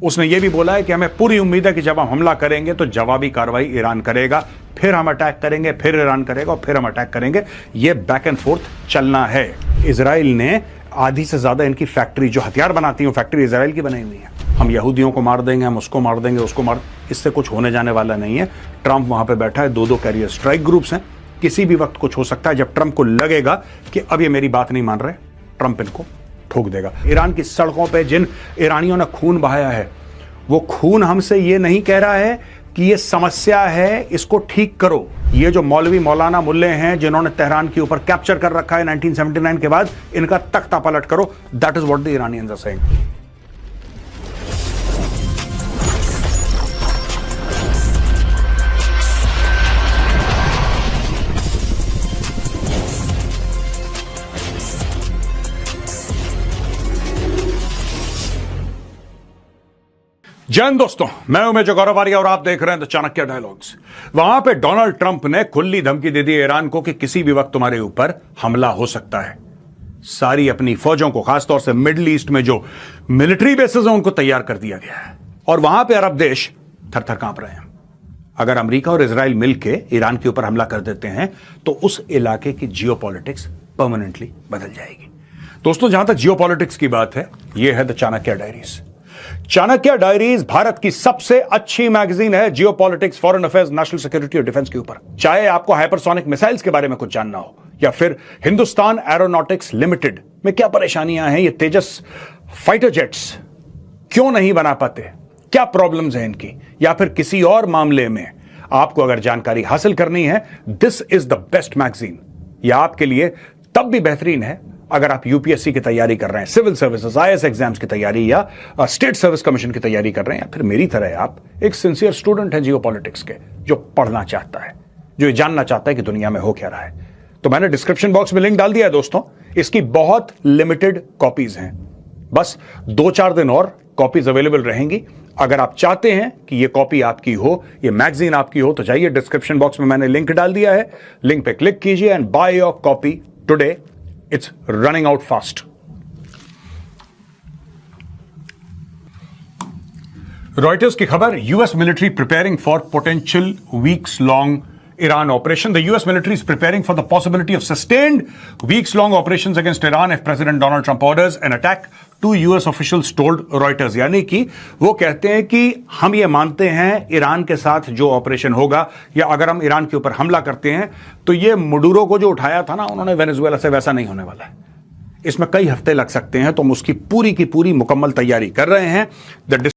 उसने यह भी बोला है कि हमें पूरी उम्मीद है कि जब हम हमला करेंगे तो जवाबी कार्रवाई ईरान करेगा, फिर हम अटैक करेंगे, फिर ईरान करेगा और फिर हम अटैक करेंगे। यह बैक एंड फोर्थ चलना है। इजराइल ने आधी से ज्यादा इनकी फैक्ट्री जो हथियार बनाती है, फैक्ट्री इजराइल की बनाई हुई है। हम यहूदियों को मार देंगे, हम उसको मार देंगे, उसको मार, इससे कुछ होने जाने वाला नहीं है। ट्रंप वहां पे बैठा है, 2-2 कैरियर स्ट्राइक ग्रुप्स हैं, किसी भी वक्त कुछ हो सकता है। जब ट्रंप को लगेगा कि अब ये मेरी बात नहीं मान रहे, ट्रंप इनको ठोक देगा। ईरान की सड़कों पे जिन ईरानियों ने खून बहाया है, वो खून हमसे ये नहीं कह रहा है कि ये समस्या है, इसको ठीक करो। ये जो मौलवी मौलाना मुल्ले हैं जिन्होंने तेहरान के ऊपर कैप्चर कर रखा है 1979 के बाद, इनका तख्ता पलट करो। That is what the Iranians are saying. जय हिंद दोस्तों, मैं हूं मेजर गौरव आर्या और आप देख रहे हैं द चाणक्य डायलॉग्स। वहां पे डोनाल्ड ट्रंप ने खुली धमकी दे दी ईरान को कि किसी भी वक्त तुम्हारे ऊपर हमला हो सकता है। सारी अपनी फौजों को, खासतौर से मिडिल ईस्ट में जो मिलिट्री बेसेस हैं, उनको तैयार कर दिया गया है और वहां पे अरब देश थर थर कांप रहे हैं। अगर अमेरिका और इजराइल मिलकर ईरान के ऊपर हमला कर देते हैं तो उस इलाके की जियोपॉलिटिक्स परमानेंटली बदल जाएगी। दोस्तों, जहां तक जियोपॉलिटिक्स की बात है, यह है the Chanakya diaries. Chanakya diaries Bharat की सबसे अच्छी मैगजीन है geopolitics, foreign affairs, national security और डिफेंस के ऊपर। चाहे आपको हाइपरसोनिक मिसाइल्स के बारे में कुछ जानना हो, या फिर हिंदुस्तान एरोनॉटिक्स लिमिटेड में क्या परेशानियां हैं, ये तेजस फाइटर जेट्स क्यों नहीं बना पाते, क्या प्रॉब्लम्स हैं इनकी, या फिर किसी और मामले में आपको अगर जानकारी हासिल करनी है, this is the best magazine. यह आपके लिए तब भी बेहतरीन है अगर आप यूपीएससी की तैयारी कर रहे हैं, सिविल सर्विसेज, आईएएस एग्जाम्स की तैयारी, या स्टेट सर्विस कमीशन की तैयारी कर रहे हैं, या फिर मेरी तरह आप एक सिंसियर स्टूडेंट हैं जियोपॉलिटिक्स के, जो पढ़ना चाहता है, जो ये जानना चाहता है कि दुनिया में हो क्या रहा है। तो मैंने डिस्क्रिप्शन बॉक्स में लिंक डाल दिया है दोस्तों। इसकी बहुत लिमिटेड कॉपीज हैं, बस 2-4 दिन और कॉपीज अवेलेबल रहेंगी। अगर आप चाहते हैं कि ये कॉपी आपकी हो, ये मैगजीन आपकी हो, तो जाइए, डिस्क्रिप्शन बॉक्स में मैंने लिंक डाल दिया है, लिंक पे क्लिक कीजिए and by your copy today. It's running out fast. Reuters की खबर, US military preparing for potential weeks-long Iran operation. The US military is preparing for the possibility of sustained weeks-long operations against Iran if President Donald Trump orders an attack. 2 US officials told Reuters. यानी कि वो कहते हैं कि हम ये मानते हैं ईरान के साथ जो ऑपरेशन होगा, या अगर हम ईरान के ऊपर हमला करते हैं, तो ये मडूरो को जो उठाया था ना उन्होंने वेनेजुएला से, वैसा नहीं होने वाला है। इसमें कई हफ्ते लग सकते हैं, तो हम उसकी पूरी की पूरी मुकम्मल तैयारी कर रहे हैं।